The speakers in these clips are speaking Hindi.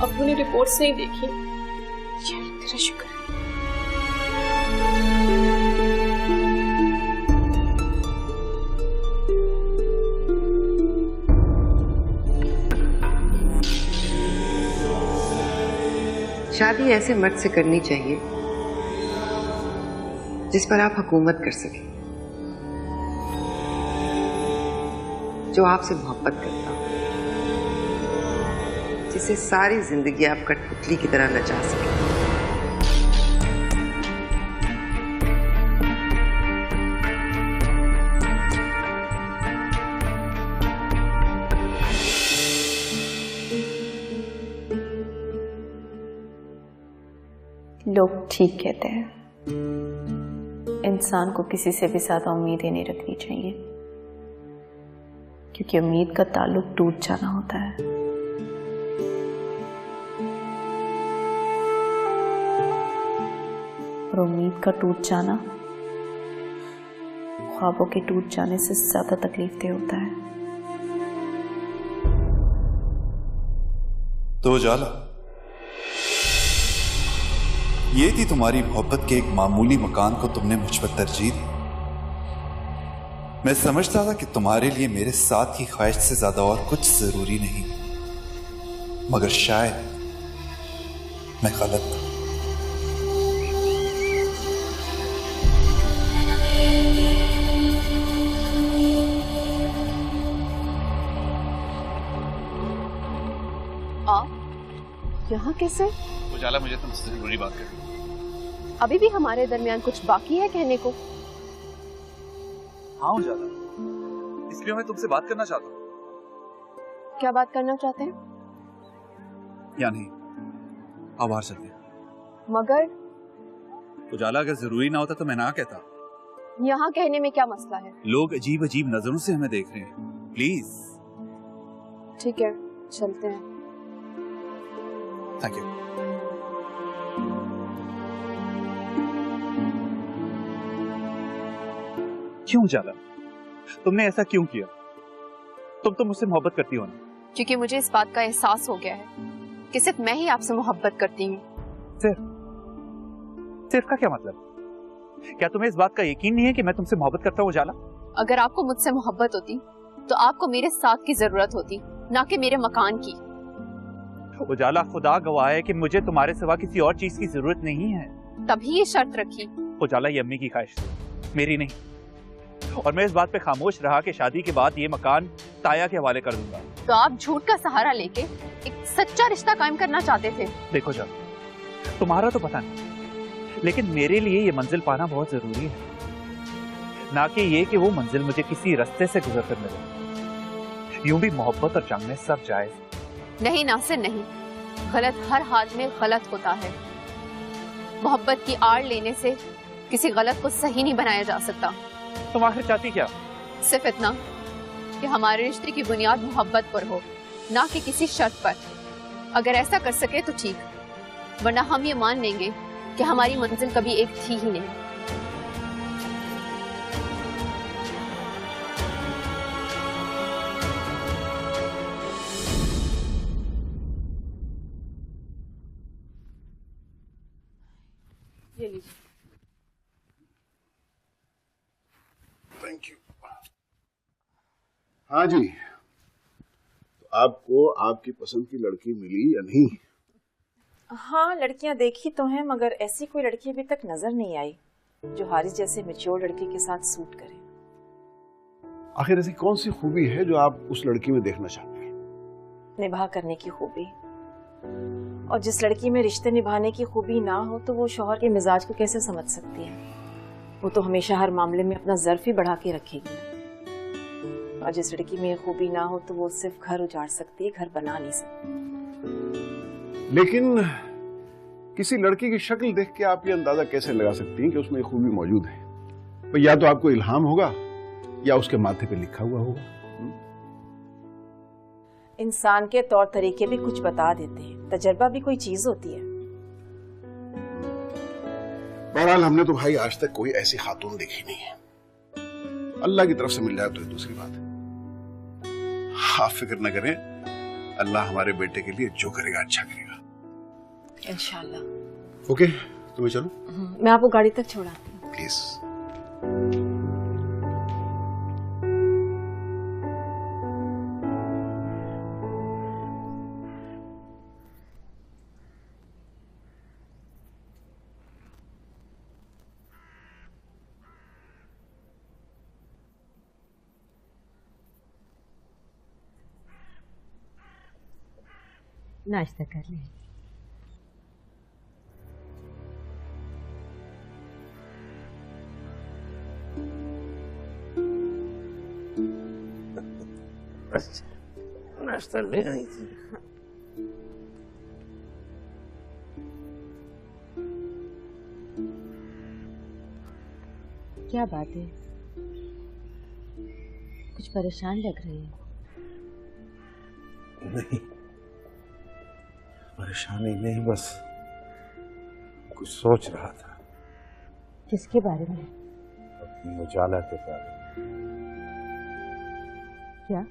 अब्बू ने रिपोर्ट नहीं देखी। यही तेरा शुक्र है। शादी ऐसे मर्द से करनी चाहिए जिस पर आप हुकूमत कर सकें, जो आपसे मोहब्बत करता हो, जिसे सारी जिंदगी आप कठपुतली की तरह नचा सकें। लोग ठीक कहते हैं, इंसान को किसी से भी ज्यादा उम्मीदें नहीं रखनी चाहिए, क्योंकि उम्मीद का ताल्लुक टूट जाना होता है। और उम्मीद का टूट जाना ख्वाबों के टूट जाने से ज्यादा तकलीफदेह होता है। तो उजाला, ये थी तुम्हारी मोहब्बत के एक मामूली मकान को तुमने मुझ पर तरजीह दी। मैं समझता था कि तुम्हारे लिए मेरे साथ की ख्वाहिश से ज्यादा और कुछ जरूरी नहीं, मगर शायद मैं गलत था। यहाँ कैसे? उजाला, मुझे तुमसे जरूरी बात करनी है। अभी भी हमारे दरमियान कुछ बाकी है कहने को? हाँ उजाला, इसलिए मैं तुमसे बात करना चाहता हूँ। क्या बात करना चाहते हैं? या नहीं, अब बाहर चलते हैं। मगर उजाला, अगर जरूरी ना होता तो मैं ना कहता। यहाँ कहने में क्या मसला है? लोग अजीब अजीब नजरों से हमें देख रहे हैं, प्लीज। ठीक है, चलते हैं। Thank you. क्यों उजाला, तुमने ऐसा क्यों किया? तुम तो मुझसे मोहब्बत करती हो ना? क्योंकि मुझे इस बात का एहसास हो गया है कि सिर्फ मैं ही आपसे मोहब्बत करती हूँ। सिर्फ का क्या मतलब? क्या तुम्हें इस बात का यकीन नहीं है कि मैं तुमसे मोहब्बत करता हूँ उजाला? अगर आपको मुझसे मोहब्बत होती तो आपको मेरे साथ की जरूरत होती, ना कि मेरे मकान की। उजाला, खुदा गवाह है कि मुझे तुम्हारे सिवा किसी और चीज की जरूरत नहीं है। तभी ये शर्त रखी। उजाला, ये अम्मी की ख्वाहिश थी, मेरी नहीं। और मैं इस बात पे खामोश रहा कि शादी के बाद ये मकान ताया के हवाले कर दूंगा। तो आप झूठ का सहारा लेके एक सच्चा रिश्ता कायम करना चाहते थे। देखो जान, तुम्हारा तो पता नहीं, लेकिन मेरे लिए ये मंजिल पाना बहुत जरूरी है, ना कि ये कि वो मंजिल मुझे किसी रास्ते से गुजर कर मिले। यूं भी मोहब्बत और जंग में सब जायज। नहीं नासिर, नहीं। गलत हर हाल में गलत होता है। मोहब्बत की आड़ लेने से किसी गलत को सही नहीं बनाया जा सकता। तुम आखिर चाहती क्या? सिर्फ इतना कि हमारे रिश्ते की बुनियाद मोहब्बत पर हो, ना कि किसी शर्त पर। अगर ऐसा कर सके तो ठीक, वरना हम ये मान लेंगे कि हमारी मंजिल कभी एक थी ही नहीं। Thank you. हाँ जी, तो आपको आपकी पसंद की लड़की मिली या नहीं? हाँ, लड़कियां देखी तो हैं, मगर ऐसी कोई लड़की अभी तक नजर नहीं आई जो हारिस जैसे मैच्योर लड़के के साथ सूट करे। आखिर ऐसी कौन सी खूबी है जो आप उस लड़की में देखना चाहते हैं? निभा करने की खूबी। और जिस लड़की में रिश्ते निभाने की खूबी ना हो तो वो शौहर के मिजाज को कैसे समझ सकती है? वो तो हमेशा हर मामले में अपना ज़र्फ ही बढ़ा के रखेगी। और जिस लड़की में खूबी ना हो तो वो सिर्फ घर उजाड़ सकती है, घर बना नहीं सकती। लेकिन किसी लड़की की शक्ल देख के आप ये अंदाजा कैसे लगा सकती हैं कि उसमें खूबी मौजूद है? तो या तो आपको इल्हाम होगा या उसके माथे पे लिखा हुआ होगा। इंसान के तौर तरीके भी कुछ बता देते हैं, तजर्बा भी कोई चीज होती है। बहरहाल हमने तो भाई आज तक कोई ऐसी खातून देखी नहीं है। अल्लाह की तरफ से मिल जाए तो दूसरी बात है। आप फिक्र न करें, अल्लाह हमारे बेटे के लिए जो करेगा अच्छा करेगा। इंशाल्लाह। ओके, तो मैं चलूं? मैं आपको गाड़ी तक छोड़ाती हूँ। प्लीज। नाश्ता कर ले। नाश्ता ले आई थी। क्या बात है, कुछ परेशान लग रही है? नहीं, परेशानी नहीं, बस कुछ सोच रहा था। किसके बारे में? अपनी उजाला के बारे में। क्या?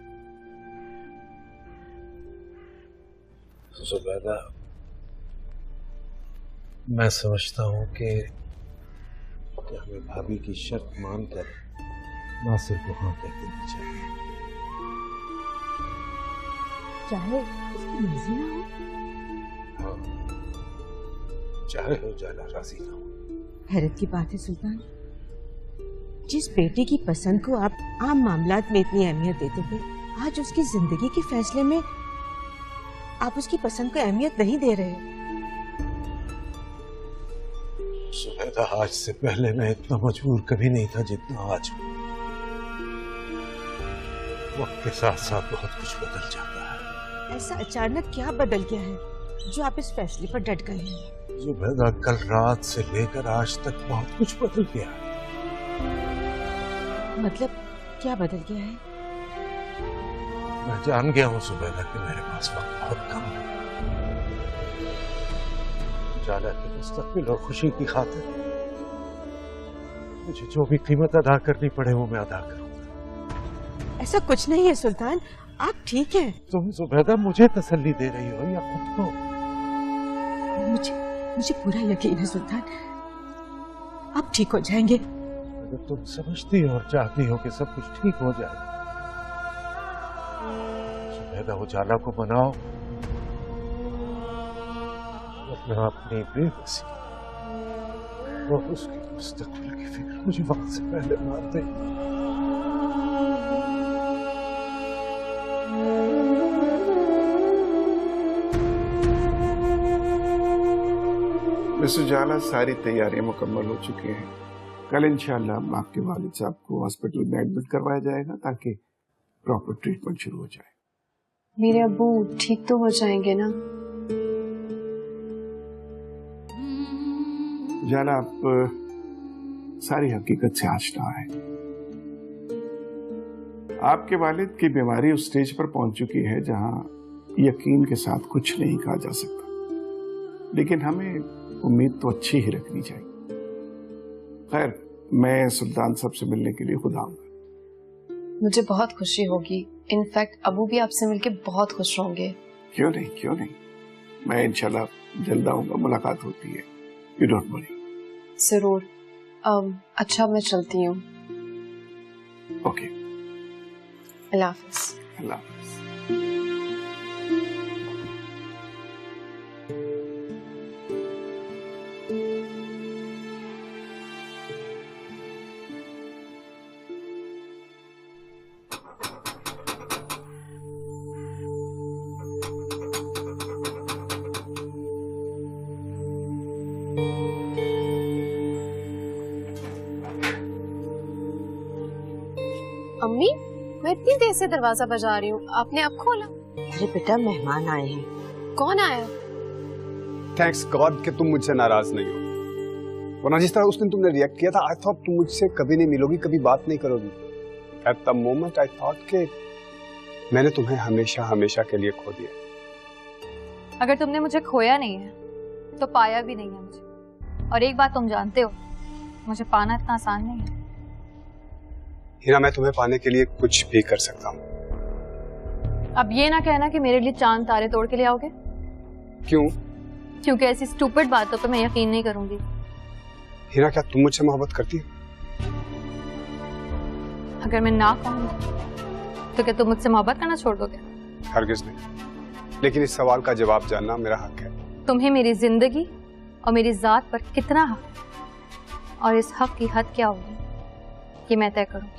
जुबैदा, मैं समझता हूँ कि हमें भाभी की शर्त मानकर नासिर को हाँ कह देनी चाहिए। चाहे उसकी मर्जी ना हो। हाँ, चाहे उजाला राजी ना हो। हैरत की बात है सुल्तान, जिस बेटे की पसंद को आप आम मामलात में इतनी अहमियत देते थे, आज उसकी जिंदगी के फैसले में आप उसकी पसंद को अहमियत नहीं दे रहे। सुबैदा, आज से पहले मैं इतना मजबूर कभी नहीं था जितना आज हूं। वक्त के साथ साथ बहुत कुछ बदल जाता है। ऐसा अचानक क्या बदल गया है जो आप इस फैसले पर डट गए हैं? जुबैदा, कल रात से लेकर आज तक बहुत कुछ बदल गया। मतलब क्या बदल गया है? मैं जान गया हूँ सुबैदा कि मेरे पास वक्त बहुत कम है। उजाला के मुस्तकबिल और खुशी की खातिर मुझे जो भी कीमत अदा करनी पड़े वो मैं अदा करूंगा। ऐसा कुछ नहीं है सुल्तान, आप ठीक हैं। तुम जुबैदा मुझे तसल्ली दे रही हो या खुद को? मुझे पूरा यकीन है सुल्तान, आप ठीक हो जाएंगे। अगर तुम समझती हो और चाहती हो कि सब कुछ ठीक हो जाए, जुबैदा उजाला को मनाओ, वरना अपनी बेबसी और उसके मुस्तकबिल की फिक्र मुझे वक्त से पहले मार दे। मिस उजाला, सारी तैयारियां मुकम्मल हो चुकी हैं। कल इंशाअल्लाह आपके वालिद साहब को हॉस्पिटल में एडमिट करवाया जाएगा ताकि प्रॉपर ट्रीटमेंट शुरू हो जाए। मेरे अब्बू ठीक तो हो जाएंगे ना? उजाला, आप सारी हकीकत से आशना है। आपके वालिद की बीमारी उस स्टेज पर पहुंच चुकी है जहां यकीन के साथ कुछ नहीं कहा जा सकता, लेकिन हमें उम्मीद तो अच्छी ही रखनी चाहिए। खैर, मैं सुल्तान साहब से मिलने के लिए खुद आऊंगा। मुझे बहुत खुशी होगी। इनफैक्ट अबू भी आपसे मिलके बहुत खुश होंगे। क्यों नहीं, क्यों नहीं, मैं इंशाल्लाह जल्द आऊंगा, मुलाकात होती है। You don't worry. जरूर। अच्छा, मैं चलती हूँ। ओके, अल्लाह हाफिज। अल्लाह हाफिज। अम्मी, मैं इतनी देर से दरवाजा बजा रही हूँ, आपने अब खोला? अरे बेटा, मेहमान आए हैं। कौन आया? थैंक्स गॉड कि तुम मुझसे नाराज नहीं हो, वरना जिस तरह उस दिन तुमने रिएक्ट किया था, आई थॉट तुम मुझसे कभी नहीं मिलोगी, कभी बात नहीं करोगी। At the moment I thought कि मैंने तुम्हें हमेशा हमेशा के लिए खो दिया। अगर तुमने मुझे खोया नहीं है तो पाया भी नहीं है मुझे। और एक बात तुम जानते हो, मुझे पाना इतना आसान नहीं है। हीरा, मैं तुम्हें पाने के लिए कुछ भी कर सकता हूँ। अब ये ना कहना कि मेरे लिए चांद तारे तोड़ के ले आओगे। क्यों? क्योंकि ऐसी स्टूपिड बातों पे मैं यकीन नहीं करूंगी। हीरा, क्या तुम मुझसे मोहब्बत करती हो? अगर मैं ना कहूँ तो क्या तुम मुझसे मोहब्बत करना छोड़ दोगे? हरगिज़ नहीं, लेकिन इस सवाल का जवाब जानना मेरा हक है। तुम्हें मेरी जिंदगी और मेरी जात पर कितना हक, और इस हक की हद क्या होगी ये मैं तय करूंगी।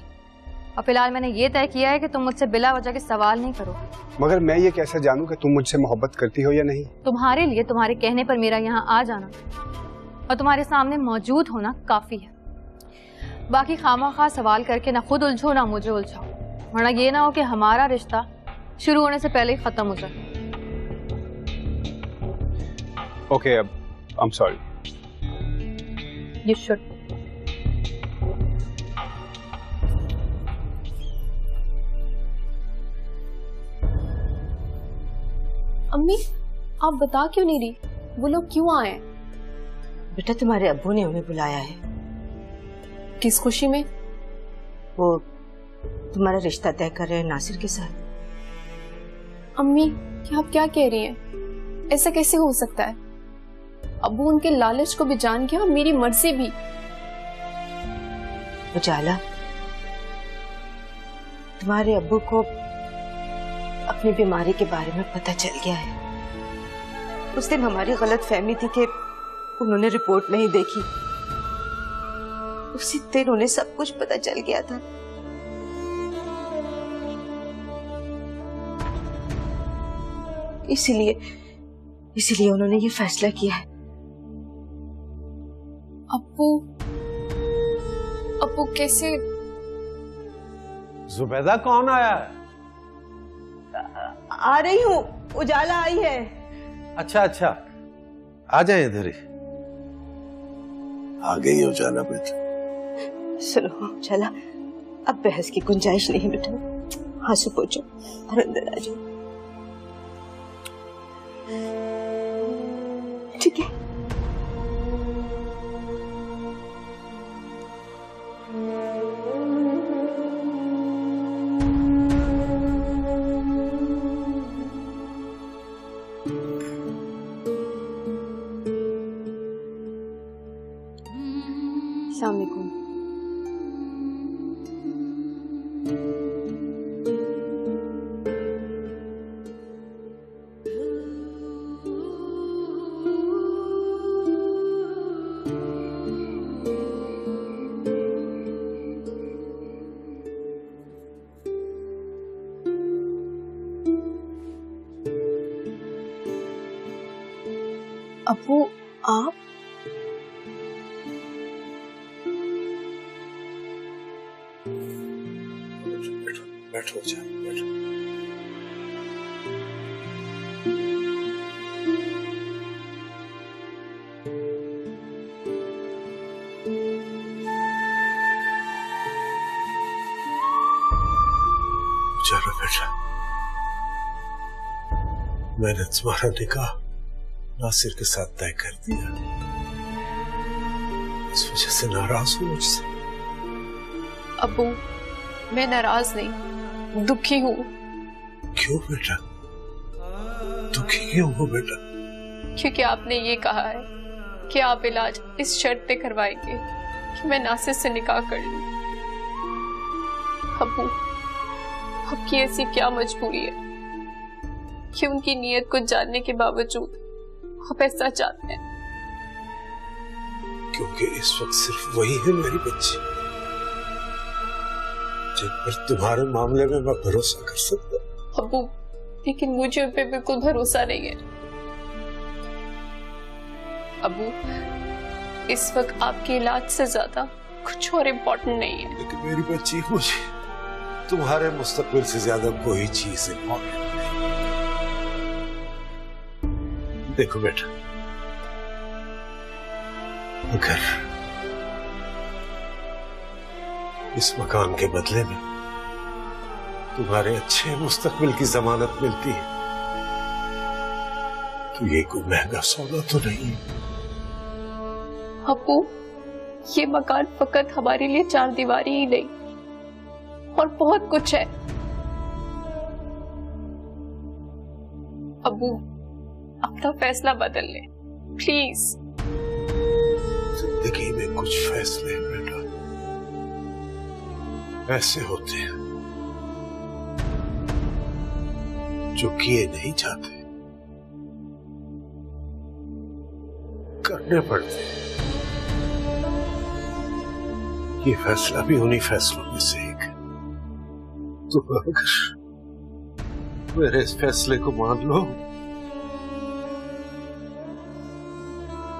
और फिलहाल मैंने ये तय किया है कि तुम मुझसे बिला वजह के सवाल नहीं करोगे। मगर मैं ये कैसे जानूं कि तुम मुझसे मोहब्बत करती हो या नहीं? तुम्हारे लिए तुम्हारे कहने पर मेरा यहाँ आ जाना और तुम्हारे सामने मौजूद होना काफी है। बाकी खामखा सवाल करके ना खुद उलझो ना मुझे उलझाओ, वरना ये ना हो कि हमारा रिश्ता शुरू होने से पहले ही खत्म हो जाए। ओके, अब I am sorry. You should. अम्मी, आप बता क्यों नहीं रही? वो लोग क्यों आए? बेटा, तुम्हारे अब्बू ने उन्हें बुलाया है। किस खुशी में? वो तुम्हारा रिश्ता तय कर रहे हैं नासिर के साथ। अम्मी, क्या आप क्या कह रही हैं? ऐसा कैसे हो सकता है? अब्बू उनके लालच को भी जान गया और मेरी मर्जी भी। उजाला, तुम्हारे अब्बू को अपनी बीमारी के बारे में पता चल गया है। उस दिन हमारी गलत फहमी थी कि उन्होंने रिपोर्ट नहीं देखी। उसी दिन उन्हें सब कुछ पता चल गया था। इसीलिए उन्होंने ये फैसला किया है। अब्बू कैसे? जुबैदा, कौन आया है? आ रही हूँ, उजाला आई है। अच्छा अच्छा, आ जाए इधर ही। आ गई उजाला बेटा। सुनो उजाला, अब बहस की गुंजाइश नहीं बेटा। आंसू पोंछो और अंदर आ जाओ, ठीक है? अस्सलाम वालेकुम। अब्बू, आप? बैठो जा, बैठो। चलो बेटा, मैंने तुम्हारा निकाह नासिर के साथ तय कर दिया। इस वजह से नाराज हो मुझसे? अब्बू, मैं नाराज नहीं, दुखी हूँ। क्यों बेटा, दुखी क्यों हो बेटा? क्योंकि आपने ये कहा है कि आप इलाज इस शर्त पे करवाएंगे कि मैं नासिर से निकाह कर लूं। अब्बू, आपकी ऐसी क्या मजबूरी है कि उनकी नीयत को जानने के बावजूद आप ऐसा चाहते हैं? क्योंकि इस वक्त सिर्फ वही है मेरी बच्ची जिन पर तुम्हारे मामले में मैं भरोसा कर सकता। अब्बू, लेकिन मुझे उन पे बिल्कुल भरोसा नहीं है। अब्बू, इस वक्त आपके इलाज से ज्यादा कुछ और इम्पोर्टेंट नहीं है। लेकिन मेरी बच्ची, मुझे तुम्हारे मुस्तकबिल से ज्यादा कोई चीज इम्पोर्टेंट नहीं। देखो बेटा, अगर इस मकान के बदले में तुम्हारे अच्छे मुस्तकबिल की जमानत मिलती है तो ये कोई महंगा सौदा तो नहीं है। अब्बू, ये मकान फकत हमारे लिए चार दीवारी ही नहीं और बहुत कुछ है। अबू अपना फैसला बदल ले प्लीज। जिंदगी में कुछ फैसले बेटा ऐसे होते हैं जो किए नहीं जाते, करने पड़ते। ये फैसला भी उन्हीं फैसलों में से एक है। तो अगर मेरे इस फैसले को मान लो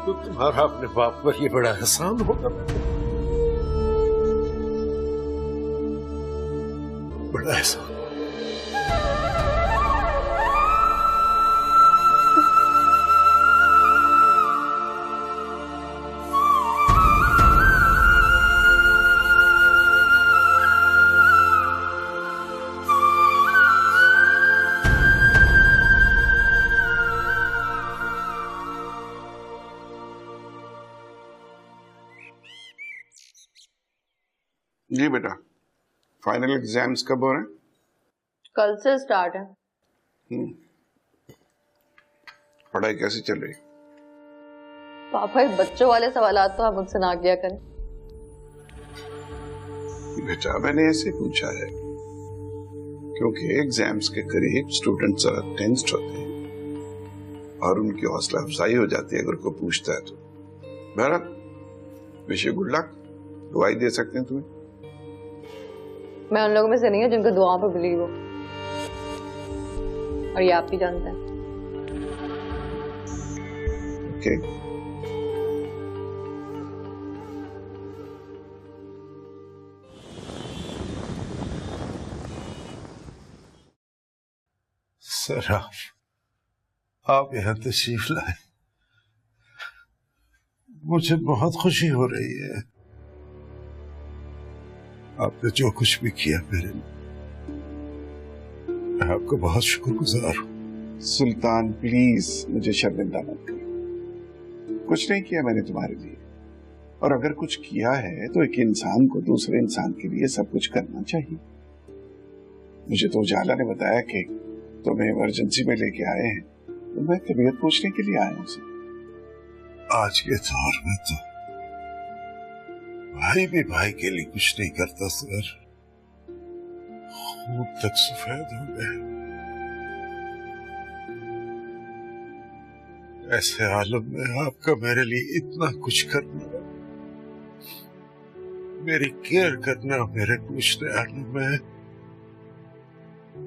तो तुम्हारा अपने बाप पर ये बड़ा एहसान होगा, बड़ा एहसान। जी बेटा, फाइनल एग्जाम्स कब हो रहे हैं? कल से स्टार्ट है। पढ़ाई कैसी चल रही है? पापा ये बच्चों वाले सवालात तो आप मुझसे ना किया करें। बेटा मैंने ऐसे पूछा है क्योंकि एग्जाम्स के करीब स्टूडेंट जरा टेंस्ड होते हैं और उनकी हौसला अफजाई हो जाती है अगर कोई पूछता है तो। बहरहाल विश यू गुड लक, दुआई दे सकते हैं तुम्हें। मैं उन लोगों में से नहीं हूँ जिनको दुआओं पर बिलीव हो, और ये आप भी जानते हैं। ओके सर आप यहाँ तशरीफ लाए, मुझे बहुत खुशी हो रही है। आपने जो कुछ भी किया मेरे लिए, मैं आपका बहुत शुक्रगुजार हूँ। सुल्तान प्लीज मुझे शर्मिंदा मत करो, कुछ नहीं किया मैंने तुम्हारे लिए, और अगर कुछ किया है तो एक इंसान को दूसरे इंसान के लिए सब कुछ करना चाहिए। मुझे तो उजाला ने बताया कि तुम्हें इमरजेंसी में लेके आए हैं, तो मैं तबीयत पूछने के लिए आया हूँ। आज के दौर में तो भाई भी भाई के लिए कुछ नहीं करता सर, खून तक सफेद हो गए। ऐसे आलम में आपका मेरे लिए इतना कुछ करना, मेरी केयर करना, मेरे पूछने आने में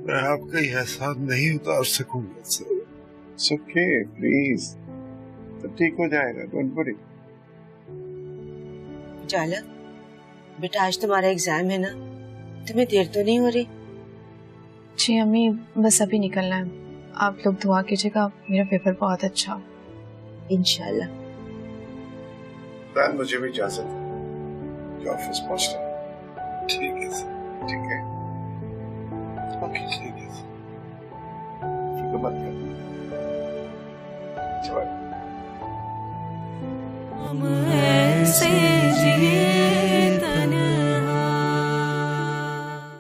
मैं आपका ये एहसान नहीं उतार सकूंगा सर। It's okay, please, सब ठीक हो जाएगा, डोंट वरी। जाला बेटा, आज तुम्हारा एग्जाम है ना, तुम्हें देर तो नहीं हो रही? जी अम्मी, बस अभी निकलना है, आप लोग दुआ कीजिएगा मेरा पेपर बहुत अच्छा हो। इंशाल्लाह। मुझे भी इजाजत है, ऑफिस पहुंचना। ठीक है सर, ठीक है, ओके ठीक है सर, फिक्र मत करो। हम ऐसे